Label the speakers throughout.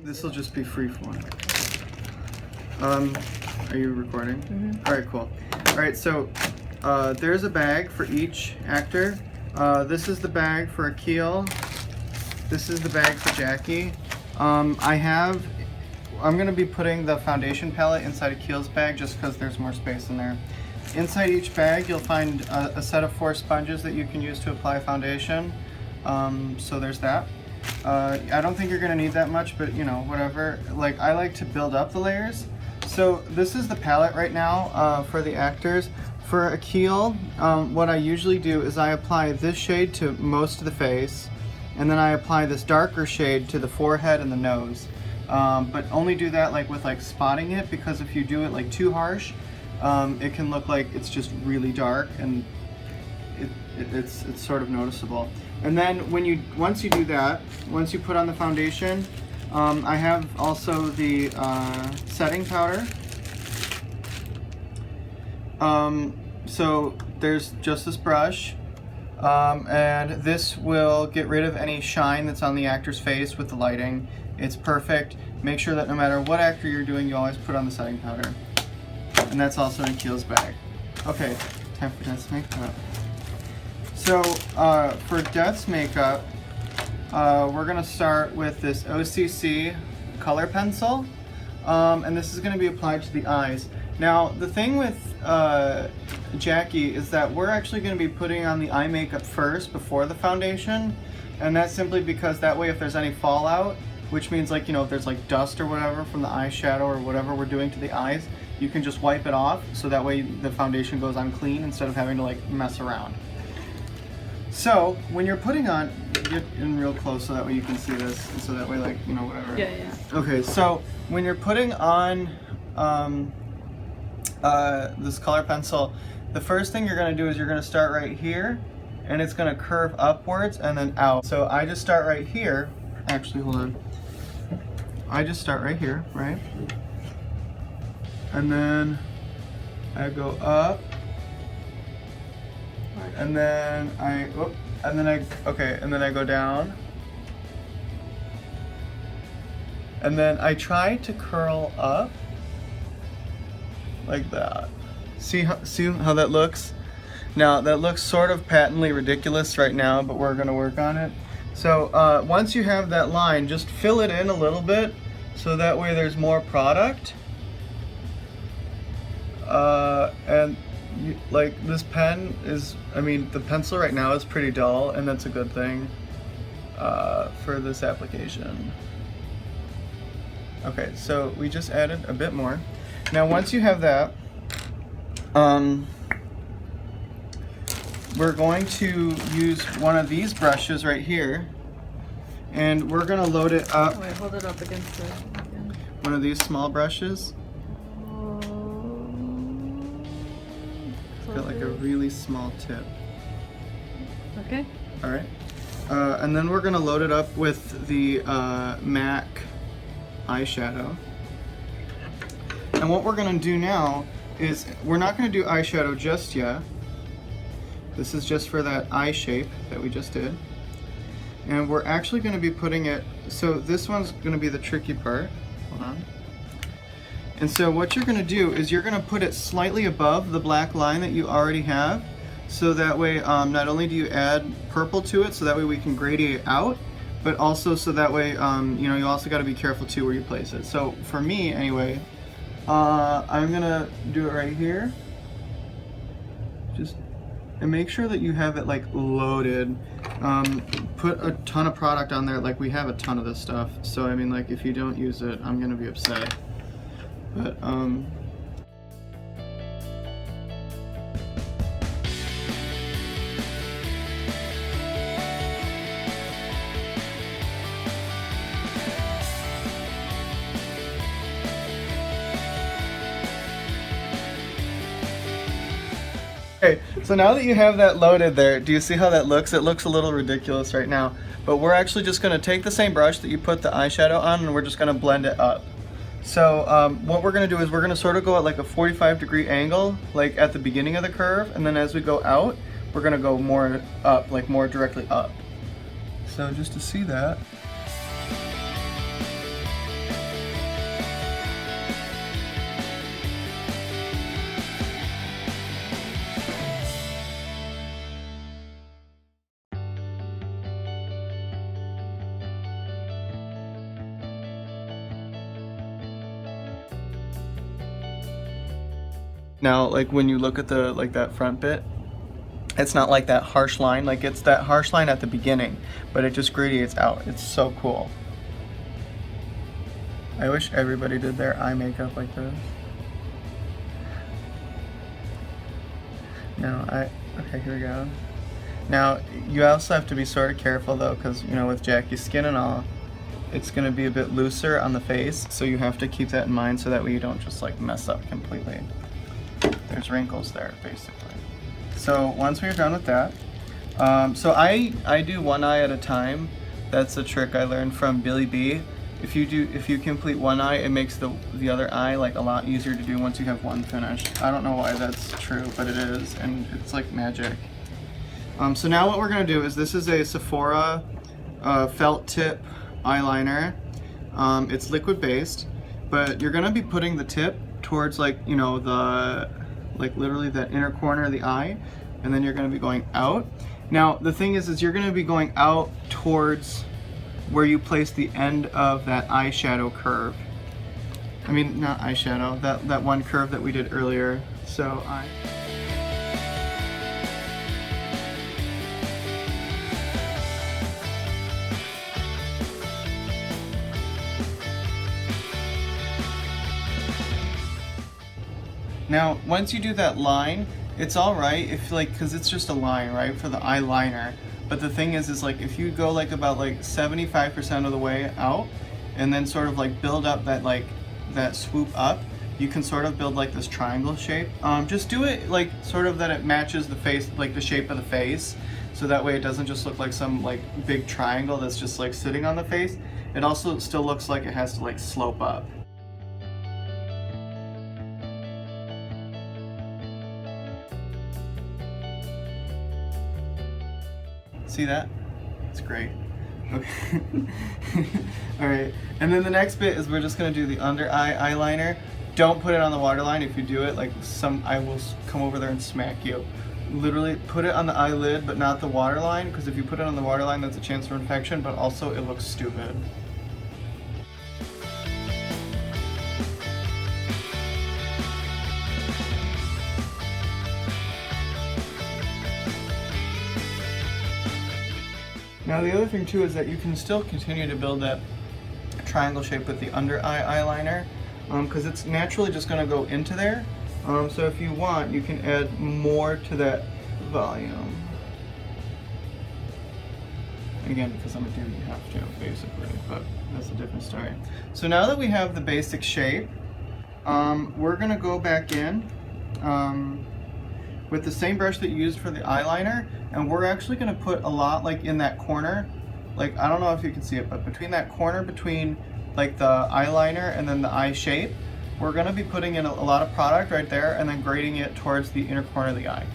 Speaker 1: This will just be free form. Are you recording?
Speaker 2: Mm-hmm.
Speaker 1: All right, cool. All right, so there's a bag for each actor. This is the bag for Akil. This is the bag for Jackie. I'm gonna be putting the foundation palette inside Akil's bag just because there's more space in there. Inside each bag, you'll find a set of 4 sponges that you can use to apply foundation. So there's that. I don't think you're gonna need that much, but you know, whatever. Like, I like to build up the layers. So this is the palette right now for the actors. For Akil, what I usually do is I apply this shade to most of the face, and then I apply this darker shade to the forehead and the nose. But only do that like with like spotting it, because if you do it like too harsh, it can look like it's just really dark, and it's sort of noticeable. And then once you do that, once you put on the foundation, I have also the setting powder. So there's just this brush, and this will get rid of any shine that's on the actor's face with the lighting. It's perfect. Make sure that no matter what actor you're doing, you always put on the setting powder. And that's also in Akil's bag. Okay, time for Death's makeup. So for Death's makeup, we're gonna start with this OCC color pencil, and this is gonna be applied to the eyes. Now, the thing with Jackie is that we're actually gonna be putting on the eye makeup first before the foundation, and that's simply because that way if there's any fallout, which means like, you know, if there's like dust or whatever from the eyeshadow or whatever we're doing to the eyes, you can just wipe it off, so that way the foundation goes on clean instead of having to like mess around. So when you're putting on, get in real close so that way you can see this, and so that way, like, you know, whatever.
Speaker 2: Yeah.
Speaker 1: Okay, so when you're putting on this color pencil, the first thing you're gonna do is you're gonna start right here, and it's gonna curve upwards and then out. So I just start right here. Actually, hold on. I just start right here, right? And then I go up, and then I go down, and then I try to curl up like that. See how that looks? Now that looks sort of patently ridiculous right now, but we're gonna work on it. So once you have that line, just fill it in a little bit, so that way there's more product. Like this pen is, I mean, the pencil right now is pretty dull, and that's a good thing for this application. Okay, so we just added a bit more. Now once you have that, we're going to use one of these brushes right here, and we're gonna load it up.
Speaker 2: Wait, hold it up against the...
Speaker 1: One of these small brushes. Got like a really small tip.
Speaker 2: Okay.
Speaker 1: All right. And then we're gonna load it up with the MAC eyeshadow. And what we're gonna do now is, we're not gonna do eyeshadow just yet. This is just for that eye shape that we just did. And we're actually gonna be putting it, so this one's gonna be the tricky part. Hold on. And so what you're gonna do is you're gonna put it slightly above the black line that you already have, so that way not only do you add purple to it, so that way we can gradient out, but also so that way, you know, you also gotta be careful too where you place it. So for me anyway, I'm gonna do it right here. And make sure that you have it like loaded. Put a ton of product on there, like we have a ton of this stuff. So I mean, like, if you don't use it, I'm gonna be upset. But okay, so now that you have that loaded there, do you see how that looks? It looks a little ridiculous right now, but we're actually just gonna take the same brush that you put the eyeshadow on, and we're just gonna blend it up. So what we're gonna do is we're gonna sort of go at like a 45-degree angle, like at the beginning of the curve, and then as we go out, we're gonna go more up, like more directly up. So just to see that. Now, like when you look at the like that front bit, it's not like that harsh line. Like it's that harsh line at the beginning, but it just gradiates out. It's so cool. I wish everybody did their eye makeup like this. Okay, here we go. Now, you also have to be sort of careful though, because, you know, with Jackie's skin and all, it's going to be a bit looser on the face, so you have to keep that in mind so that way you don't just like mess up completely. There's wrinkles there, basically. So once we're done with that, so I do one eye at a time. That's a trick I learned from Billy B. If you complete one eye, it makes the other eye like a lot easier to do once you have one finished. I don't know why that's true, but it is, and it's like magic. So now what we're gonna do is, this is a Sephora felt tip eyeliner. It's liquid based, but you're gonna be putting the tip towards like, you know, like literally that inner corner of the eye, and then you're gonna be going out. Now the thing is you're gonna be going out towards where you place the end of that eyeshadow curve. I mean, not eyeshadow, that one curve that we did earlier. So now, once you do that line, it's all right if like, cause it's just a line, right, for the eyeliner. But the thing is like if you go like about like 75% of the way out, and then sort of like build up that swoop up, you can sort of build like this triangle shape. Just do it like sort of that it matches the face, like the shape of the face, so that way it doesn't just look like some like big triangle that's just like sitting on the face. It also still looks like it has to like slope up. See that? It's great. Okay. Alright, and then the next bit is we're just going to do the under eye eyeliner. Don't put it on the waterline. If you do it, like I will come over there and smack you. Literally put it on the eyelid, but not the waterline, because if you put it on the waterline, that's a chance for infection, but also it looks stupid. Now the other thing too is that you can still continue to build that triangle shape with the under eye eyeliner, because it's naturally just going to go into there. So if you want, you can add more to that volume. Again, because I'm a dude, you have to, basically, but that's a different story. So now that we have the basic shape, we're going to go back in with the same brush that you used for the eyeliner, and we're actually going to put a lot like in that corner, like I don't know if you can see it, but between that corner between like the eyeliner and then the eye shape, we're going to be putting in a lot of product right there and then grading it towards the inner corner of the eye.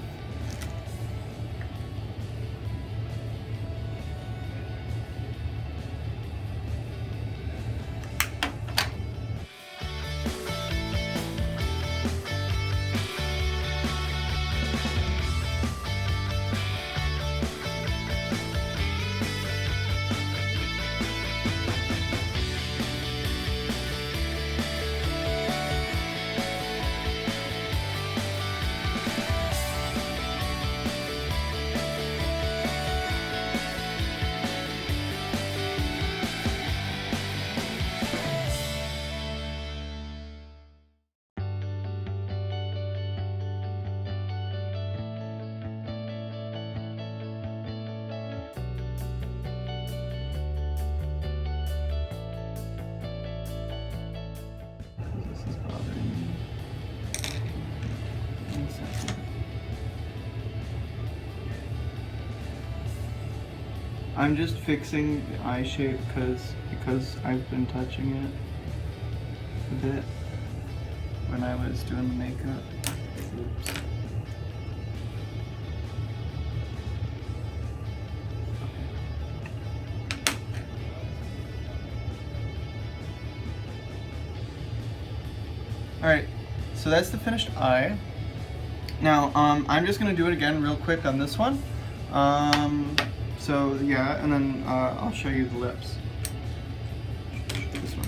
Speaker 1: I'm just fixing the eye shape because I've been touching it a bit when I was doing the makeup. Oops. Alright, so that's the finished eye. Now, I'm just going to do it again real quick on this one. So yeah, and then I'll show you the lips. This one.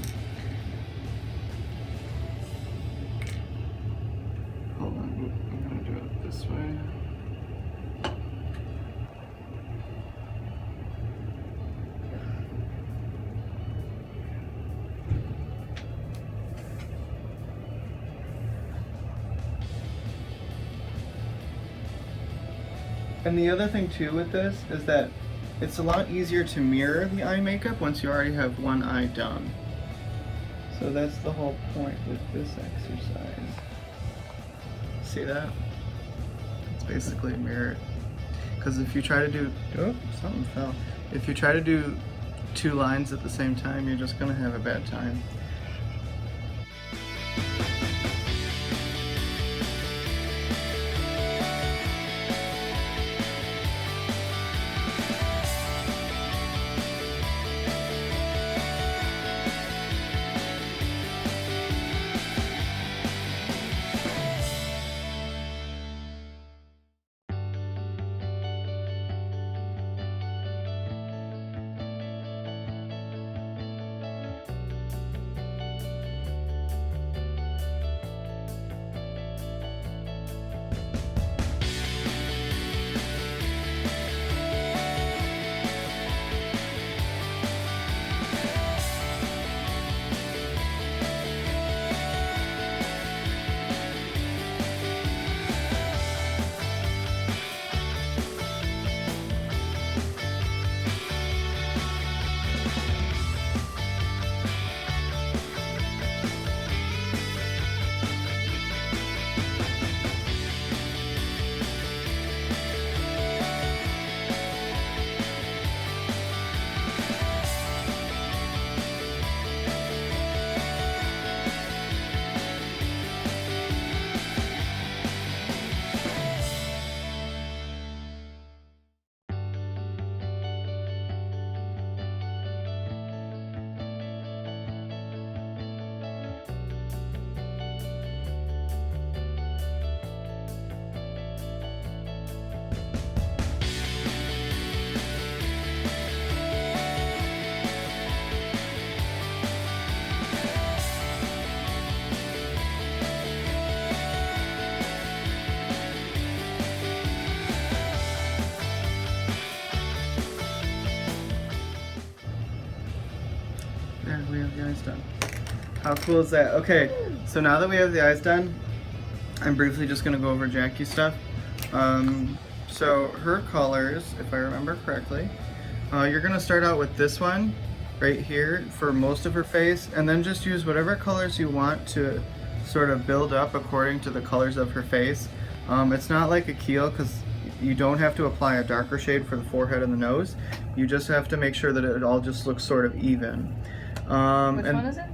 Speaker 1: Hold on. And the other thing too with this is that it's a lot easier to mirror the eye makeup once you already have one eye done. So that's the whole point with this exercise. See that? It's basically mirrored. Because if you try to do, oh, something fell. If you try to do two lines at the same time, you're just gonna have a bad time. There, we have the eyes done. How cool is that? Okay, so now that we have the eyes done, I'm briefly just gonna go over Jackie's stuff. So her colors, if I remember correctly, you're gonna start out with this one right here for most of her face, and then just use whatever colors you want to sort of build up according to the colors of her face. It's not like a Kiehl because you don't have to apply a darker shade for the forehead and the nose. You just have to make sure that it all just looks sort of even.
Speaker 2: Which one is it?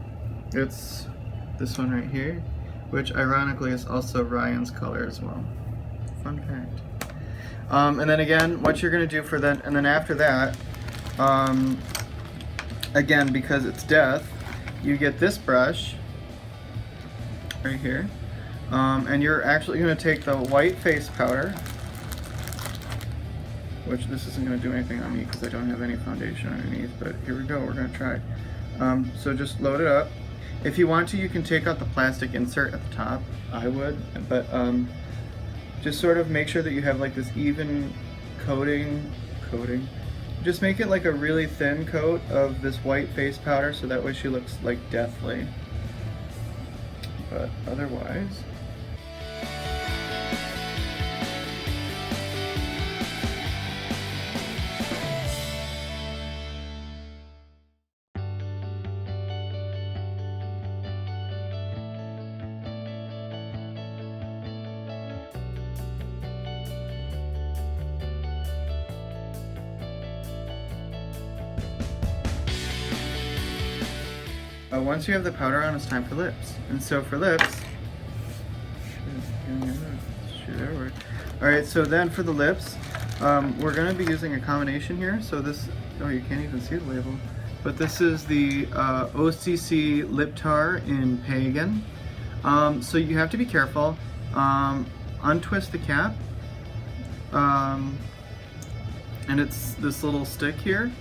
Speaker 1: It's this one right here, which ironically is also Ryan's color as well. Fun fact. And then again, what you're gonna do for that, and then after that, again, because it's death, you get this brush right here, and you're actually gonna take the white face powder, which this isn't gonna do anything on me because I don't have any foundation underneath, but here we go, we're gonna try. So just load it up. If you want to, you can take out the plastic insert at the top. I would, but just sort of make sure that you have like this even coating. Just make it like a really thin coat of this white face powder so that way she looks like deathly. But otherwise, once you have the powder on, it's time for lips. And so for lips, alright, so then for the lips, we're going to be using a combination here. So this, oh, you can't even see the label, but this is the OCC Lip Tar in Pagan. So you have to be careful. Untwist the cap, and it's this little stick here.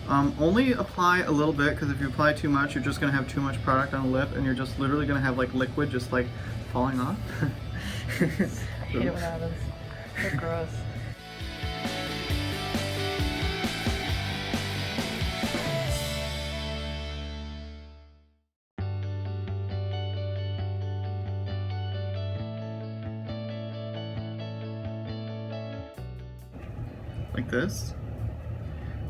Speaker 1: Only apply a little bit, because if you apply too much, you're just going to have too much product on the lip, and you're just literally going to have like liquid just like falling off.
Speaker 2: I hate it when that happens. So gross.
Speaker 1: like this.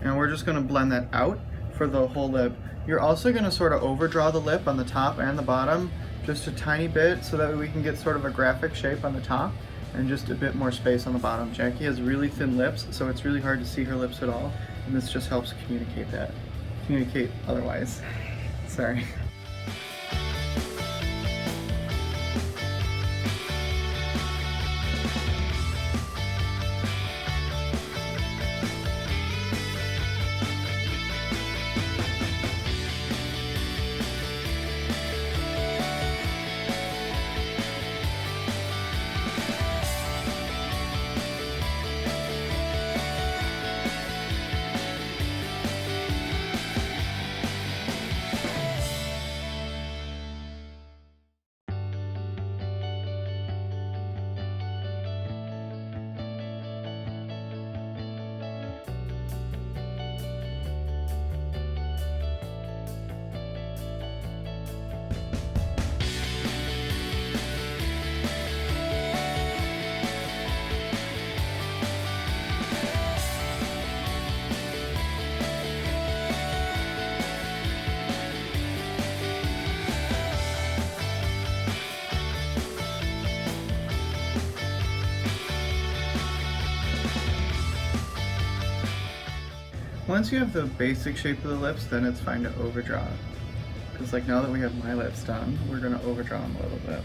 Speaker 1: And we're just gonna blend that out for the whole lip. You're also gonna sort of overdraw the lip on the top and the bottom just a tiny bit so that we can get sort of a graphic shape on the top and just a bit more space on the bottom. Jackie has really thin lips, so it's really hard to see her lips at all, and this just helps communicate otherwise. Sorry. Once you have the basic shape of the lips, then it's fine to overdraw. Because like now that we have my lips done, we're gonna overdraw them a little bit.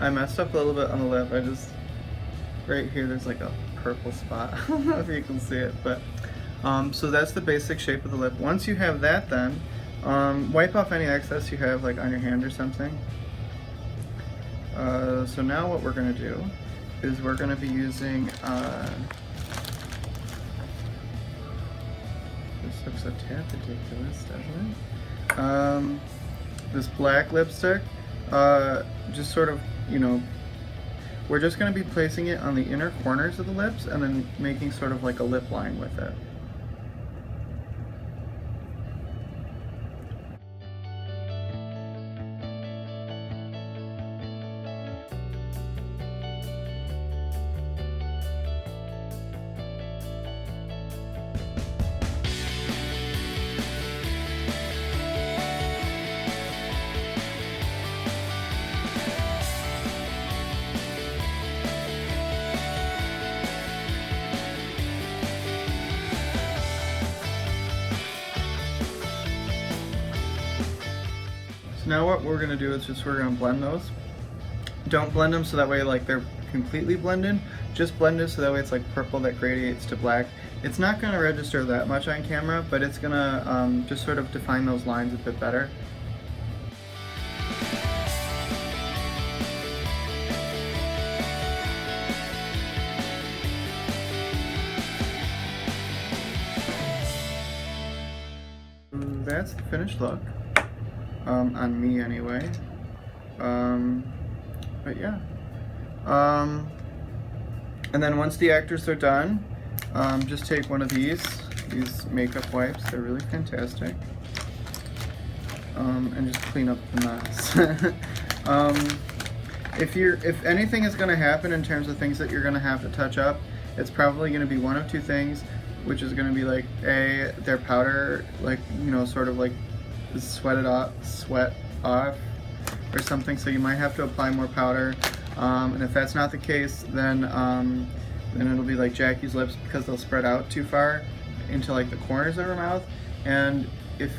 Speaker 1: I messed up a little bit on the lip. Right here there's like a purple spot. I don't know if you can see it, but so that's the basic shape of the lip. Once you have that, then wipe off any excess you have like on your hand or something. So now what we're gonna do is we're gonna be using this looks a tad ridiculous, doesn't it? This black lipstick. Just sort of, you know, we're just going to be placing it on the inner corners of the lips and then making sort of like a lip line with it. Now what we're gonna do is just we're gonna blend those. Don't blend them so that way like they're completely blended. Just blend it so that way it's like purple that gradiates to black. It's not gonna register that much on camera, but it's gonna just sort of define those lines a bit better. That's the finished look. On me anyway. But yeah. And then once the actors are done, just take one of these makeup wipes. They're really fantastic. And just clean up the mess. If anything is going to happen in terms of things that you're going to have to touch up, it's probably going to be one of two things, which is going to be like their powder, like, you know, sort of like sweat off or something, so you might have to apply more powder, and if that's not the case, then it'll be like Jackie's lips, because they'll spread out too far into like the corners of her mouth. And if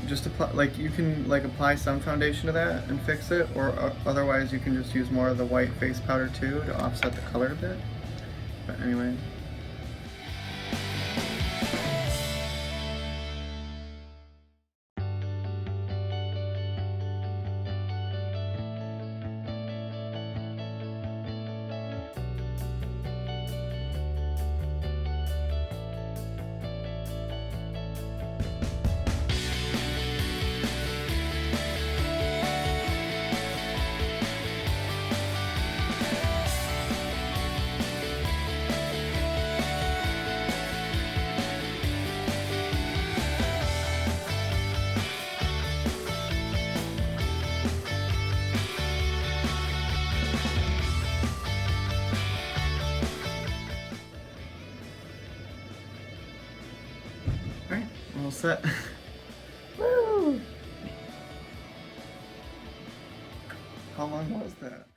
Speaker 1: just apply, like, you can like apply some foundation to that and fix it, or otherwise you can just use more of the white face powder too to offset the color a bit. But anyway. All set.
Speaker 2: Woo!
Speaker 1: How long was that?